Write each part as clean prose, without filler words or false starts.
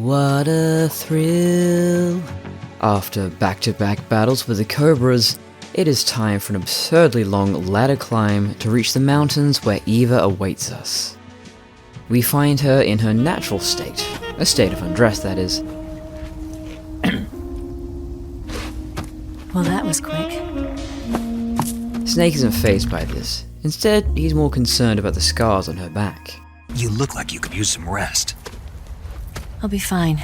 What a thrill! After back-to-back battles with the Cobras, it is time for an absurdly long ladder climb to reach the mountains where Eva awaits us. We find her in her natural state, a state of undress that is. Well, that was quick. Snake isn't fazed by this. Instead, he's more concerned about the scars on her back. You look like you could use some rest. I'll be fine.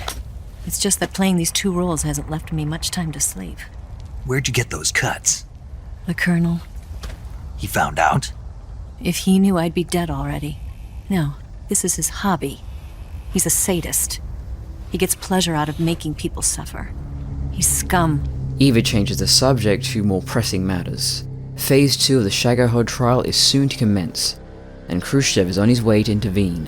It's just that playing these two roles hasn't left me much time to sleep. Where'd you get those cuts? The Colonel. He found out? If he knew, I'd be dead already. No, this is his hobby. He's a sadist. He gets pleasure out of making people suffer. He's scum. Eva changes the subject to more pressing matters. Phase 2 of the Shagohod trial is soon to commence, and Khrushchev is on his way to intervene.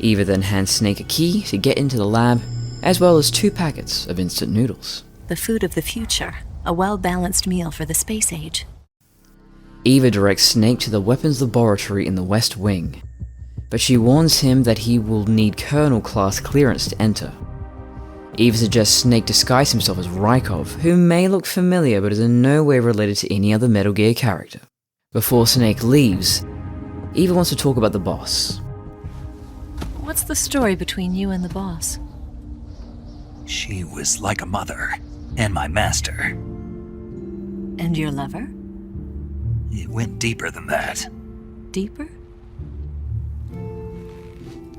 Eva then hands Snake a key to get into the lab, as well as 2 packets of instant noodles. The food of the future. A well-balanced meal for the space age. Eva directs Snake to the weapons laboratory in the West Wing, but she warns him that he will need Colonel-class clearance to enter. Eva suggests Snake disguise himself as Rykov, who may look familiar but is in no way related to any other Metal Gear character. Before Snake leaves, Eva wants to talk about the boss. What's the story between you and the boss? She was like a mother, and my master. And your lover? It went deeper than that. Deeper?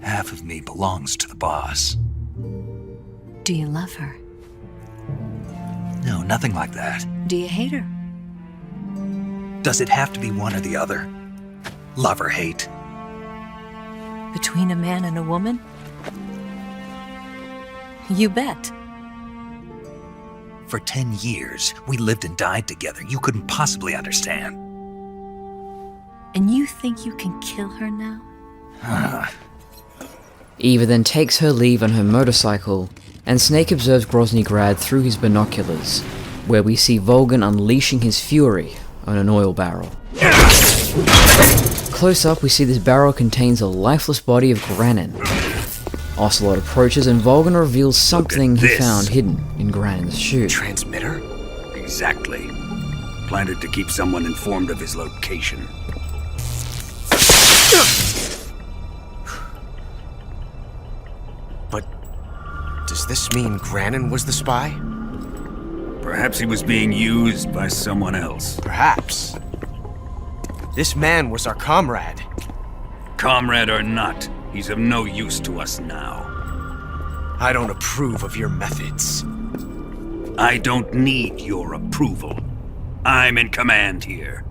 Half of me belongs to the boss. Do you love her? No, nothing like that. Do you hate her? Does it have to be one or the other? Love or hate? Between a man and a woman? You bet. For 10 years, we lived and died together. You couldn't possibly understand. And you think you can kill her now? Eva then takes her leave on her motorcycle, and Snake observes Grozny Grad through his binoculars, where we see Volgan unleashing his fury on an oil barrel. Close up, we see this barrel contains a lifeless body of Granin. Ocelot approaches and Volgan reveals something he found hidden in Granin's shoe. Transmitter? Exactly. Planted to keep someone informed of his location. But does this mean Granin was the spy? Perhaps he was being used by someone else. Perhaps. This man was our comrade. Comrade or not, he's of no use to us now. I don't approve of your methods. I don't need your approval. I'm in command here.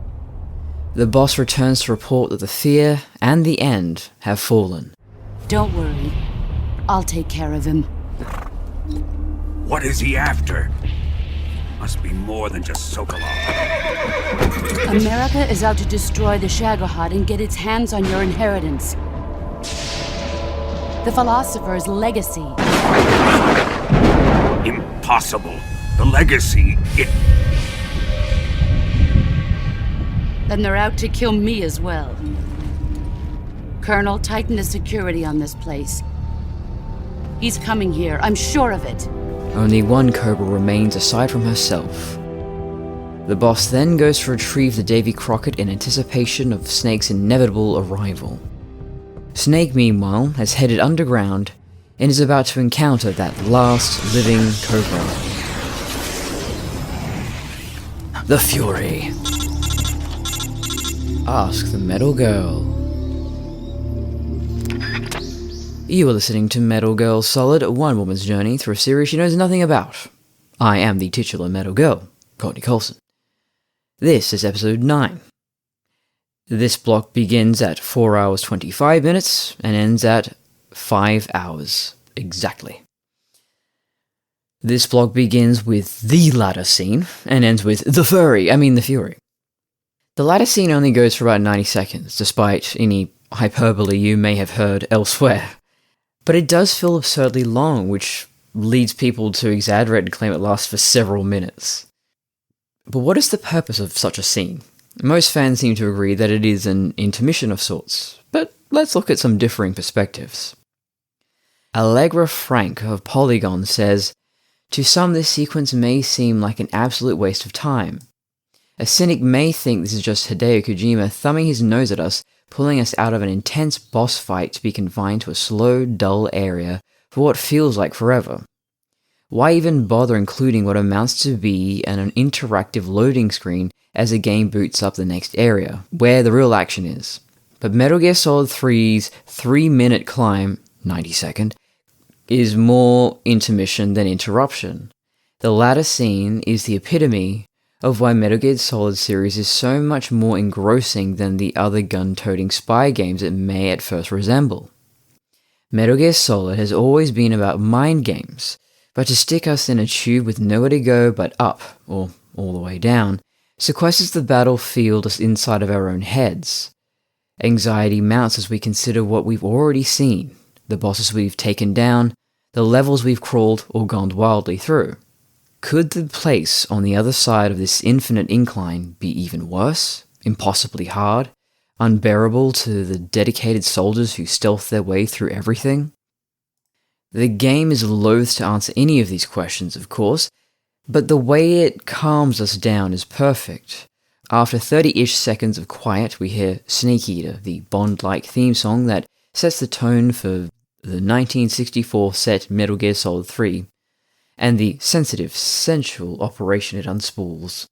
The boss returns to report that the fear and the end have fallen. Don't worry. I'll take care of him. What is he after? Must be more than just Sokolov. America is out to destroy the Shagohod and get its hands on your inheritance. The philosopher's legacy. Impossible. The legacy, Then they're out to kill me as well. Colonel, tighten the security on this place. He's coming here, I'm sure of it. Only one Cobra remains aside from herself. The boss then goes to retrieve the Davy Crockett in anticipation of Snake's inevitable arrival. Snake, meanwhile, has headed underground and is about to encounter that last living Cobra. The Fury. Ask the Metal Girl. You are listening to Metal Girl Solid, one woman's journey through a series she knows nothing about. I am the titular Metal Girl, Courtney Coulson. This is episode 9. This block begins at 4 hours 25 minutes and ends at 5 hours exactly. This block begins with the ladder scene and ends with the Fury. The ladder scene only goes for about 90 seconds, despite any hyperbole you may have heard elsewhere. But it does feel absurdly long, which leads people to exaggerate and claim it lasts for several minutes. But what is the purpose of such a scene? Most fans seem to agree that it is an intermission of sorts, but let's look at some differing perspectives. Allegra Frank of Polygon says, "To some this sequence may seem like an absolute waste of time. A cynic may think this is just Hideo Kojima thumbing his nose at us, pulling us out of an intense boss fight to be confined to a slow, dull area for what feels like forever. Why even bother including what amounts to be an interactive loading screen as the game boots up the next area, where the real action is?" But Metal Gear Solid 3's 3-minute climb, 90-second, is more intermission than interruption. The latter scene is the epitome of why Metal Gear Solid series is so much more engrossing than the other gun-toting spy games it may at first resemble. Metal Gear Solid has always been about mind games, but to stick us in a tube with nowhere to go but up, or all the way down, sequesters the battlefield inside of our own heads. Anxiety mounts as we consider what we've already seen, the bosses we've taken down, the levels we've crawled or gone wildly through. Could the place on the other side of this infinite incline be even worse, impossibly hard, unbearable to the dedicated soldiers who stealth their way through everything? The game is loath to answer any of these questions, of course, but the way it calms us down is perfect. After 30-ish seconds of quiet, we hear Snake Eater, the Bond-like theme song that sets the tone for the 1964 set Metal Gear Solid 3, and the sensitive, sensual operation it unspools.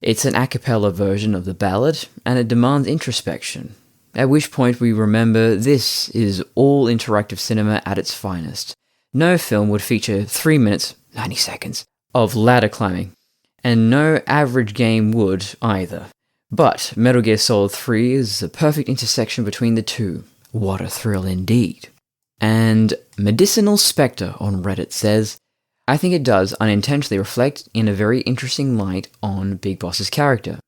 It's an a cappella version of the ballad, and it demands introspection, at which point we remember this is all interactive cinema at its finest. No film would feature 3 minutes, 90 seconds, of ladder climbing, and no average game would either. But Metal Gear Solid 3 is a perfect intersection between the two. What a thrill indeed. And Medicinal Spectre on Reddit says, "I think it does unintentionally reflect in a very interesting light on Big Boss's character.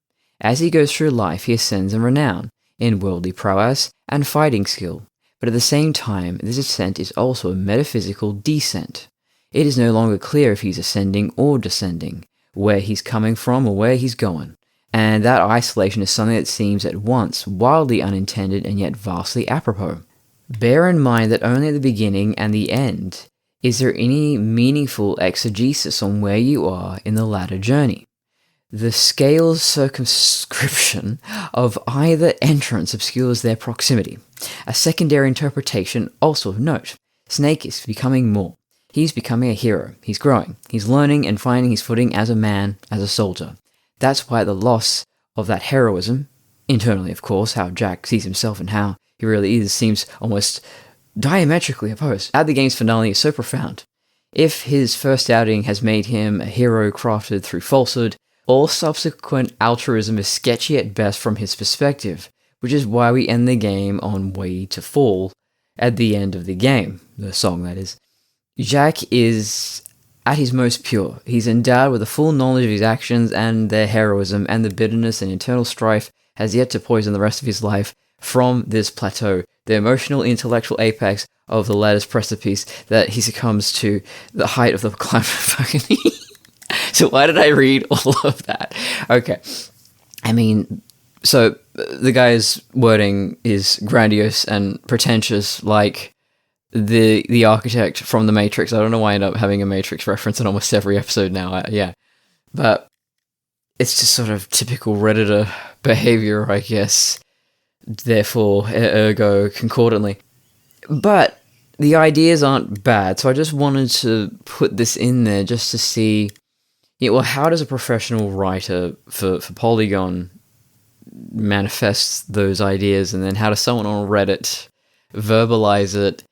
As he goes through life, he ascends in renown, in worldly prowess and fighting skill, but at the same time, this ascent is also a metaphysical descent. It is no longer clear if he's ascending or descending, where he's coming from or where he's going, and that isolation is something that seems at once wildly unintended and yet vastly apropos. Bear in mind that only at the beginning and the end is there any meaningful exegesis on where you are in the latter journey. The scale's circumscription of either entrance obscures their proximity. A secondary interpretation also of note. Snake is becoming more. He's becoming a hero. He's growing. He's learning and finding his footing as a man, as a soldier. That's why the loss of that heroism, internally of course, how Jack sees himself and how he really is, seems almost diametrically opposed. At the game's finale is so profound. If his first outing has made him a hero crafted through falsehood, all subsequent altruism is sketchy at best from his perspective, which is why we end the game on Way to Fall at the end of the game, the song that is. Jack is at his most pure. He's endowed with a full knowledge of his actions and their heroism, and the bitterness and internal strife has yet to poison the rest of his life from this plateau, the emotional, intellectual apex of the latter's precipice that he succumbs to the height of the climb. So why did I read all of that? Okay. I mean, so the guy's wording is grandiose and pretentious, like the architect from The Matrix. I don't know why I end up having a Matrix reference in almost every episode now. Yeah. But it's just sort of typical Redditor behavior, I guess. Therefore, ergo, concordantly. But the ideas aren't bad, so I just wanted to put this in there just to see, well, how does a professional writer for Polygon manifest those ideas, and then how does someone on Reddit verbalize it?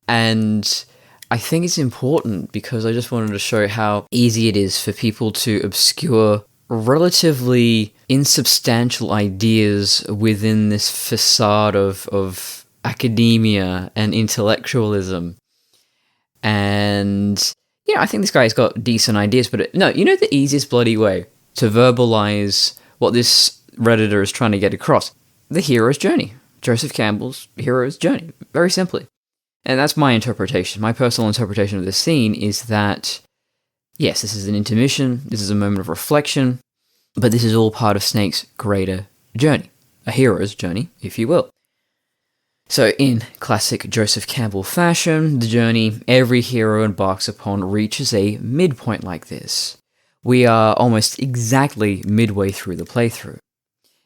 And I think it's important because I just wanted to show how easy it is for people to obscure relatively insubstantial ideas within this facade of academia and intellectualism. And yeah, I think this guy's got decent ideas, but no, you know the easiest bloody way to verbalize what this Redditor is trying to get across? The hero's journey. Joseph Campbell's hero's journey. Very simply. And that's my interpretation. My personal interpretation of this scene is that, yes, this is an intermission, this is a moment of reflection, but this is all part of Snake's greater journey. A hero's journey, if you will. So in classic Joseph Campbell fashion, the journey every hero embarks upon reaches a midpoint like this. We are almost exactly midway through the playthrough.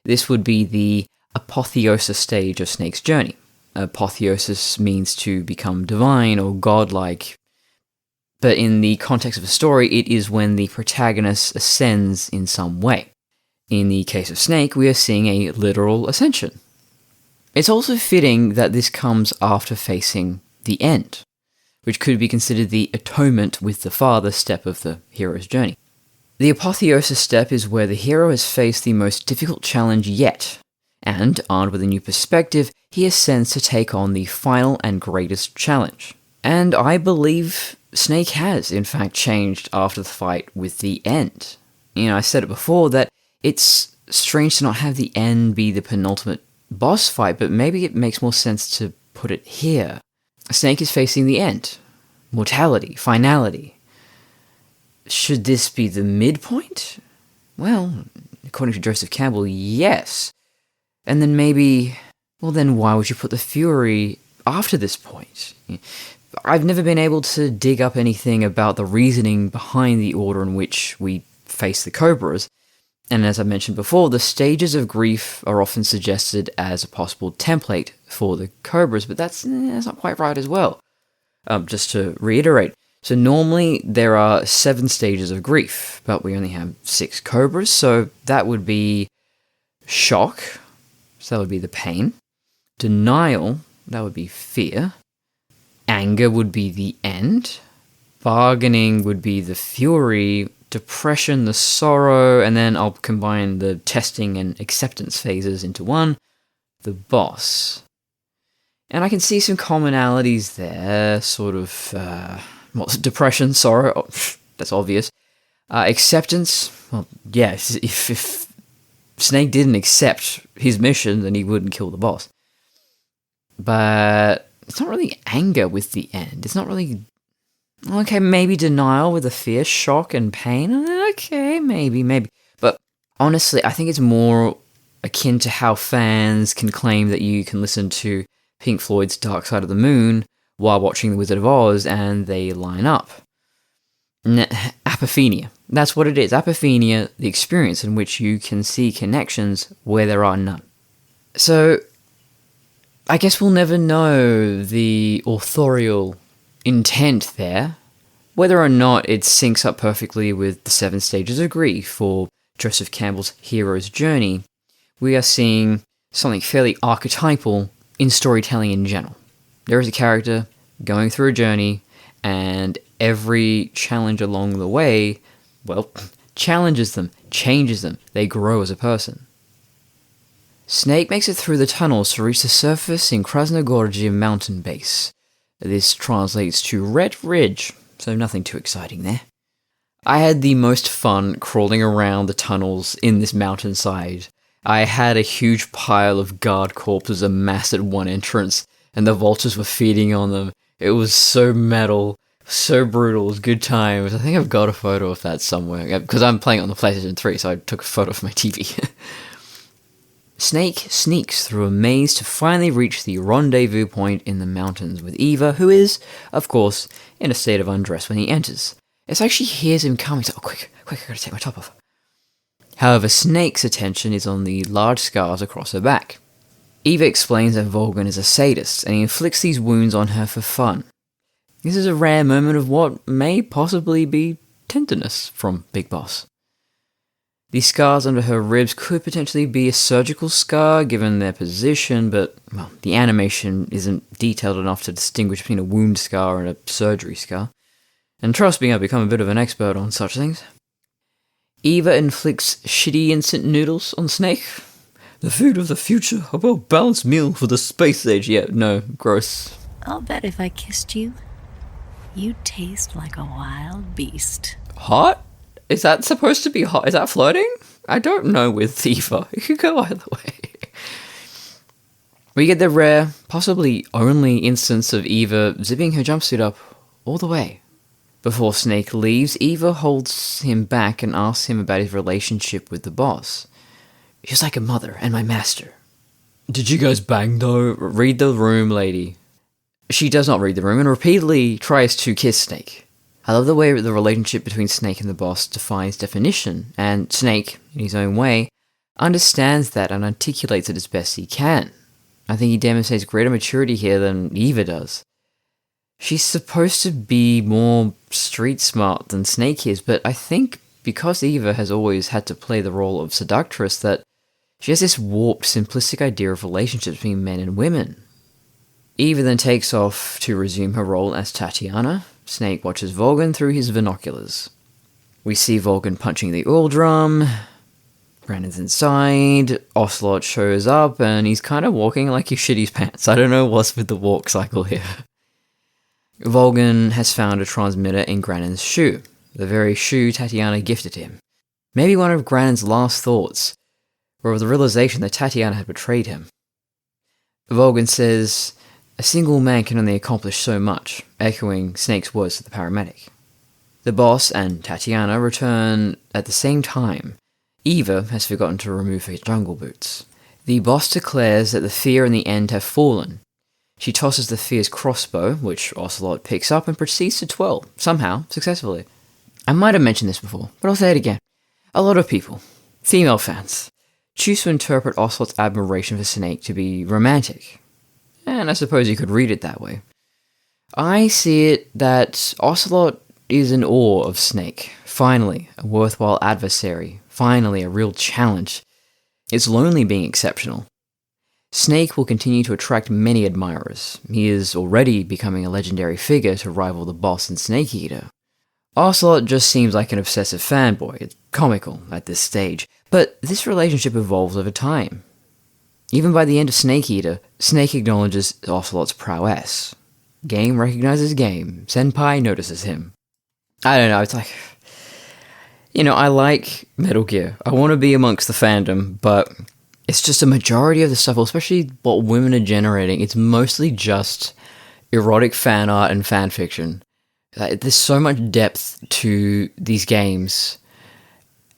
This would be the apotheosis stage of Snake's journey. Apotheosis means to become divine or godlike, but in the context of a story, it is when the protagonist ascends in some way. In the case of Snake, we are seeing a literal ascension. It's also fitting that this comes after facing the end, which could be considered the atonement with the father step of the hero's journey. The apotheosis step is where the hero has faced the most difficult challenge yet, and, armed with a new perspective, he ascends to take on the final and greatest challenge. And I believe Snake has, in fact, changed after the fight with the end. I said it before that it's strange to not have the end be the penultimate boss fight, but maybe it makes more sense to put it here. Snake is facing the end. Mortality, finality. Should this be the midpoint? Well, according to Joseph Campbell, yes. And then maybe... Well, then why would you put the Fury after this point? I've never been able to dig up anything about the reasoning behind the order in which we face the Cobras, and as I mentioned before, the stages of grief are often suggested as a possible template for the Cobras, but that's not quite right as well. Just to reiterate, so normally there are 7 stages of grief, but we only have 6 Cobras, so that would be shock, so that would be the pain, denial, that would be fear, anger would be the end, bargaining would be the fury, depression, the sorrow, and then I'll combine the testing and acceptance phases into one, the boss. And I can see some commonalities there, sort of, depression, sorrow, that's obvious. Acceptance, well, yeah, if Snake didn't accept his mission, then he wouldn't kill the boss. But it's not really anger with the end, it's not really... Okay, maybe denial with the fear, shock, and pain. Okay, maybe. But honestly, I think it's more akin to how fans can claim that you can listen to Pink Floyd's Dark Side of the Moon while watching The Wizard of Oz, and they line up. Apophenia. That's what it is. Apophenia, the experience in which you can see connections where there are none. So, I guess we'll never know the authorial intent there, whether or not it syncs up perfectly with the 7 stages of grief or Joseph Campbell's hero's journey. We are seeing something fairly archetypal in storytelling in general. There is a character going through a journey, and every challenge along the way, well, challenges them, changes them, they grow as a person. Snake makes it through the tunnels to reach the surface in Krasnogorji mountain base. This translates to Red Ridge, so nothing too exciting there. I had the most fun crawling around the tunnels in this mountainside. I had a huge pile of guard corpses amassed at one entrance, and the vultures were feeding on them. It was so metal, so brutal, it was good times. I think I've got a photo of that somewhere, because I'm playing on the PlayStation 3, so I took a photo of my TV. Snake sneaks through a maze to finally reach the rendezvous point in the mountains with Eva, who is, of course, in a state of undress when he enters. It's like she hears him coming, so, quick, I gotta take my top off. However, Snake's attention is on the large scars across her back. Eva explains that Volgan is a sadist, and he inflicts these wounds on her for fun. This is a rare moment of what may possibly be tenderness from Big Boss. The scars under her ribs could potentially be a surgical scar given their position, but, well, the animation isn't detailed enough to distinguish between a wound scar and a surgery scar. And trust me, I've become a bit of an expert on such things. Eva inflicts shitty instant noodles on Snake. The food of the future, a well-balanced meal for the space age. Yeah, no, gross. I'll bet if I kissed you, you'd taste like a wild beast. Hot? Is that supposed to be hot? Is that flirting? I don't know with Eva. It could go either way. We get the rare, possibly only instance of Eva zipping her jumpsuit up all the way. Before Snake leaves, Eva holds him back and asks him about his relationship with the boss. She's like a mother and my master. Did you guys bang though? Read the room, lady. She does not read the room and repeatedly tries to kiss Snake. I love the way the relationship between Snake and the boss defines definition, and Snake, in his own way, understands that and articulates it as best he can. I think he demonstrates greater maturity here than Eva does. She's supposed to be more street smart than Snake is, but I think because Eva has always had to play the role of seductress, that she has this warped, simplistic idea of relationships between men and women. Eva then takes off to resume her role as Tatiana. Snake watches Volgan through his binoculars. We see Volgan punching the oil drum. Brandon's inside. Ocelot shows up, and he's kind of walking like he shit his pants. I don't know what's with the walk cycle here. Volgan has found a transmitter in Grannon's shoe, the very shoe Tatiana gifted him. Maybe one of Grannon's last thoughts, or the realization that Tatiana had betrayed him. Volgan says, "A single man can only accomplish so much," echoing Snake's words to the paramedic. The boss and Tatiana return at the same time. Eva has forgotten to remove her jungle boots. The boss declares that the fear and the end have fallen. She tosses the fear's crossbow, which Ocelot picks up and proceeds to twirl, somehow, successfully. I might have mentioned this before, but I'll say it again. A lot of people, female fans, choose to interpret Ocelot's admiration for Snake to be romantic. And I suppose you could read it that way. I see it that Ocelot is in awe of Snake. Finally, a worthwhile adversary. Finally, a real challenge. It's lonely being exceptional. Snake will continue to attract many admirers. He is already becoming a legendary figure to rival the boss and Snake Eater. Ocelot just seems like an obsessive fanboy. It's comical at this stage. But this relationship evolves over time. Even by the end of Snake Eater, Snake acknowledges Ocelot's prowess. Game recognizes game. Senpai notices him. I don't know, it's like... I like Metal Gear. I want to be amongst the fandom, but it's just a majority of the stuff, especially what women are generating, it's mostly just erotic fan art and fan fiction. There's so much depth to these games,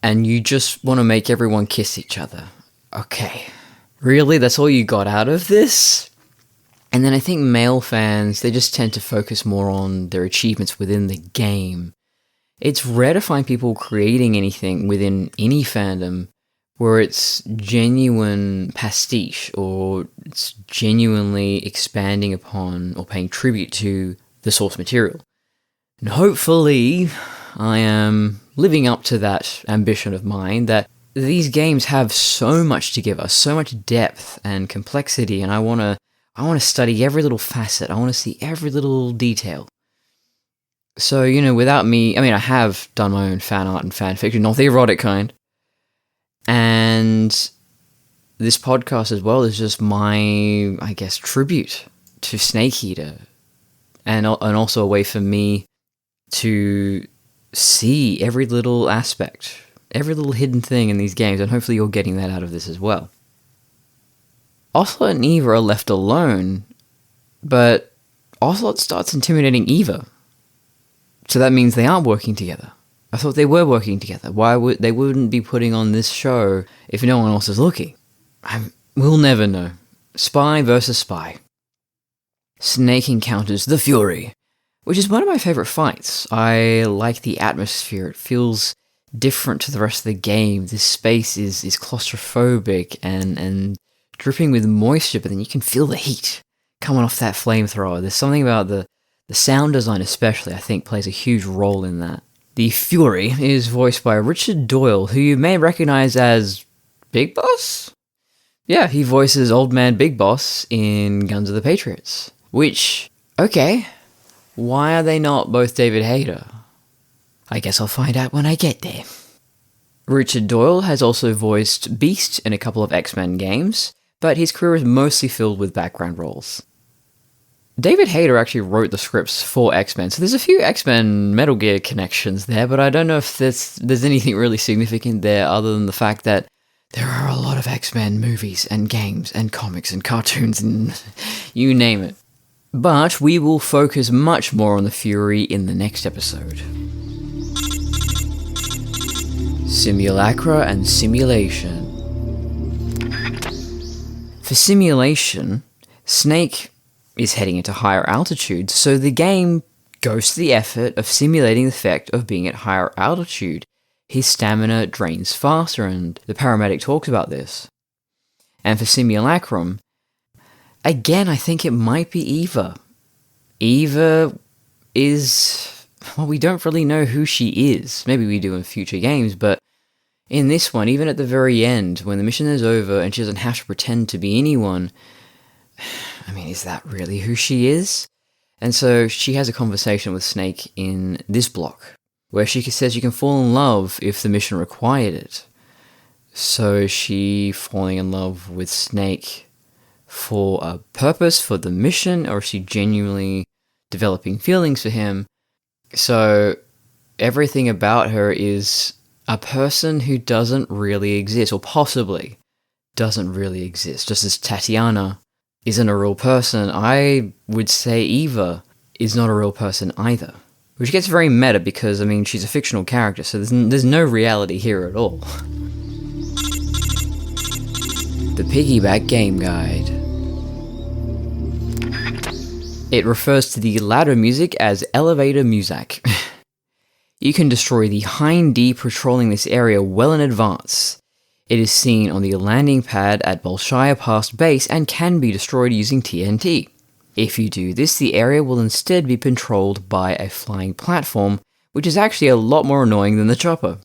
and you just want to make everyone kiss each other. Okay. Really? That's all you got out of this? And then I think male fans, they just tend to focus more on their achievements within the game. It's rare to find people creating anything within any fandom where it's genuine pastiche or it's genuinely expanding upon or paying tribute to the source material. And hopefully I am living up to that ambition of mine that these games have so much to give us, so much depth and complexity, and I want to study every little facet. I want to see every little detail. So, without me, I have done my own fan art and fan fiction, not the erotic kind. And this podcast as well is just my, tribute to Snake Eater. And also a way for me to see every little aspect, every little hidden thing in these games, and hopefully you're getting that out of this as well. Ocelot and Eva are left alone, but Ocelot starts intimidating Eva. So that means they aren't working together. I thought they were working together. Why would they wouldn't be putting on this show if no one else is looking? We'll never know. Spy versus spy. Snake encounters the Fury, which is one of my favorite fights. I like the atmosphere. It feels different to the rest of the game. This space is claustrophobic and dripping with moisture, but then you can feel the heat coming off that flamethrower. There's something about the sound design especially, I think, plays a huge role in that. The Fury is voiced by Richard Doyle, who you may recognize as Big Boss? Yeah, he voices Old Man Big Boss in Guns of the Patriots. Which, okay, why are they not both David Hayter? I guess I'll find out when I get there. Richard Doyle has also voiced Beast in a couple of X-Men games, but his career is mostly filled with background roles. David Hayter actually wrote the scripts for X-Men, so there's a few X-Men Metal Gear connections there, but I don't know if there's anything really significant there other than the fact that there are a lot of X-Men movies and games and comics and cartoons and you name it. But we will focus much more on the Fury in the next episode. Simulacra and Simulation. For simulation, Snake is heading into higher altitudes, so the game goes to the effort of simulating the effect of being at higher altitude. His stamina drains faster, and the paramedic talks about this. And for Simulacrum, again, I think it might be Eva. Eva is... well, we don't really know who she is. Maybe we do in future games, but in this one, even at the very end, when the mission is over and she doesn't have to pretend to be anyone, I mean, is that really who she is? And so she has a conversation with Snake in this block, where she says you can fall in love if the mission required it. So is she falling in love with Snake for a purpose, for the mission, or is she genuinely developing feelings for him? So everything about her is a person who doesn't really exist, or possibly doesn't really exist. Just as Tatiana isn't a real person, I would say Eva is not a real person either. Which gets very meta because, I mean, she's a fictional character, so there's no reality here at all. The Piggyback Game Guide. It refers to the ladder music as elevator music. You can destroy the Hind D patrolling this area well in advance. It is seen on the landing pad at Bolshaya Pass base and can be destroyed using TNT. If you do this, the area will instead be controlled by a flying platform, which is actually a lot more annoying than the chopper.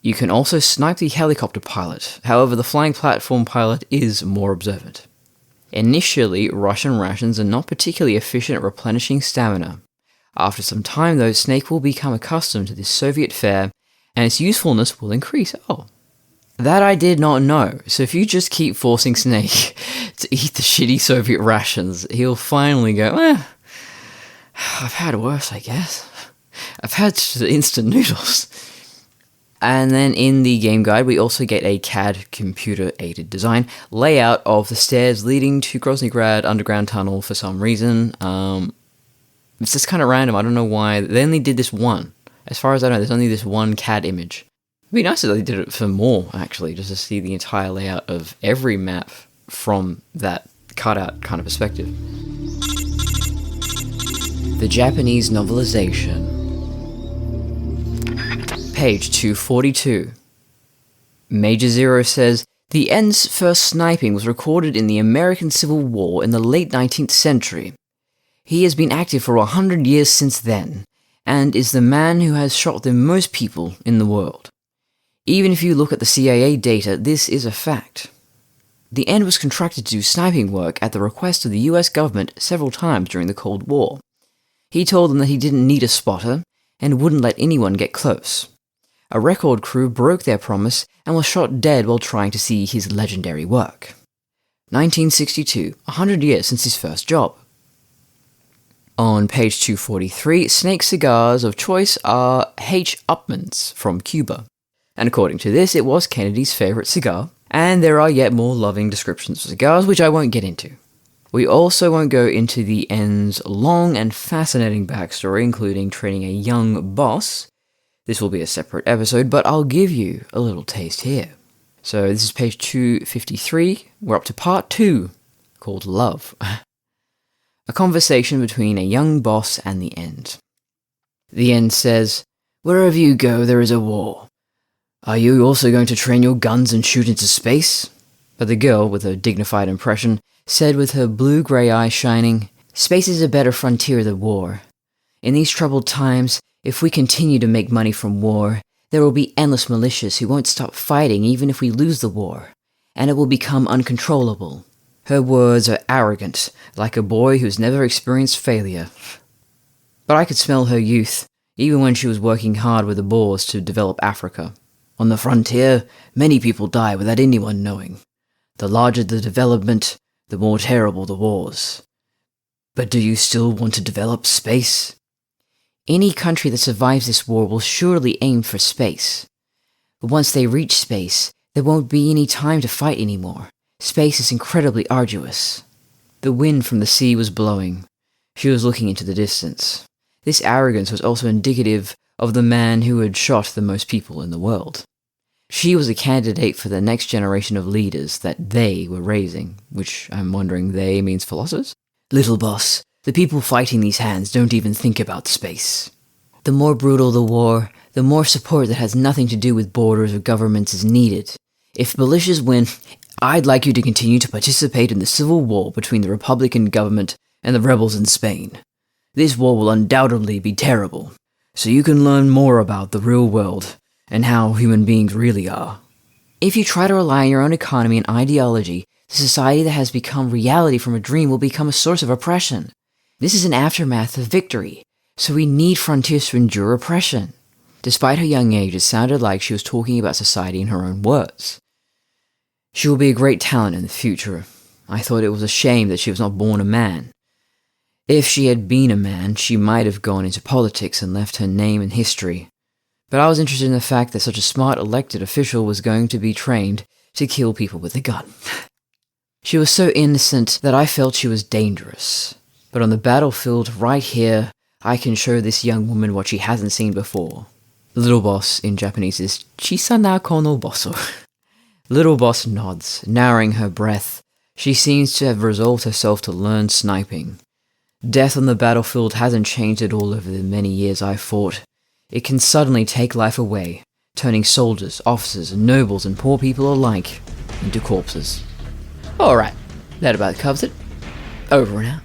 You can also snipe the helicopter pilot, however the flying platform pilot is more observant. Initially, Russian rations are not particularly efficient at replenishing stamina. After some time though, Snake will become accustomed to this Soviet fare, and its usefulness will increase. Oh. That I did not know, so if you just keep forcing Snake to eat the shitty Soviet rations, he'll finally go, I've had worse, I guess. I've had instant noodles. And then in the game guide, we also get a CAD computer-aided design layout of the stairs leading to Groznygrad underground tunnel for some reason. It's just kind of random, I don't know why. They only did this one. As far as I know, there's only this one CAD image. It'd be nice if they did it for more, actually, just to see the entire layout of every map from that cutout kind of perspective. The Japanese novelization. Page 242. Major Zero says, the End's first sniping was recorded in the American Civil War in the late 19th century. He has been active for 100 years since then, and is the man who has shot the most people in the world. Even if you look at the CIA data, this is a fact. The End was contracted to do sniping work at the request of the US government several times during the Cold War. He told them that he didn't need a spotter, and wouldn't let anyone get close. A record crew broke their promise and was shot dead while trying to see his legendary work. 1962, 100 years since his first job. On page 243, Snake's cigars of choice are H. Upmann's from Cuba. And according to this, it was Kennedy's favourite cigar, and there are yet more loving descriptions of cigars, which I won't get into. We also won't go into the End's long and fascinating backstory, including training a young boss. This will be a separate episode, but I'll give you a little taste here. So this is page 253, we're up to part 2, called Love. A conversation between a young boss and the End. The End says, wherever you go, there is a war. Are you also going to train your guns and shoot into space? But the girl, with a dignified impression, said with her blue-grey eyes shining, space is a better frontier than war. In these troubled times, if we continue to make money from war, there will be endless militias who won't stop fighting even if we lose the war, and it will become uncontrollable. Her words are arrogant, like a boy who's never experienced failure. But I could smell her youth, even when she was working hard with the Boers to develop Africa. On the frontier, many people die without anyone knowing. The larger the development, the more terrible the wars. But do you still want to develop space? Any country that survives this war will surely aim for space. But once they reach space, there won't be any time to fight anymore. Space is incredibly arduous. The wind from the sea was blowing. She was looking into the distance. This arrogance was also indicative of the man who had shot the most people in the world. She was a candidate for the next generation of leaders that they were raising, which I'm wondering they means philosophers? Little boss, the people fighting these hands don't even think about space. The more brutal the war, the more support that has nothing to do with borders or governments is needed. If militias win, I'd like you to continue to participate in the civil war between the Republican government and the rebels in Spain. This war will undoubtedly be terrible, so you can learn more about the real world and how human beings really are. If you try to rely on your own economy and ideology, the society that has become reality from a dream will become a source of oppression. This is an aftermath of victory, so we need frontiers to endure oppression. Despite her young age, it sounded like she was talking about society in her own words. She will be a great talent in the future. I thought it was a shame that she was not born a man. If she had been a man, she might have gone into politics and left her name in history. But I was interested in the fact that such a smart elected official was going to be trained to kill people with a gun. She was so innocent that I felt she was dangerous. But on the battlefield right here, I can show this young woman what she hasn't seen before. Little boss in Japanese is Chisa na kono bosso. Little boss nods, narrowing her breath. She seems to have resolved herself to learn sniping. Death on the battlefield hasn't changed at all over the many years I've fought. It can suddenly take life away, turning soldiers, officers, nobles, and poor people alike into corpses. Alright, that about covers it. Over and out.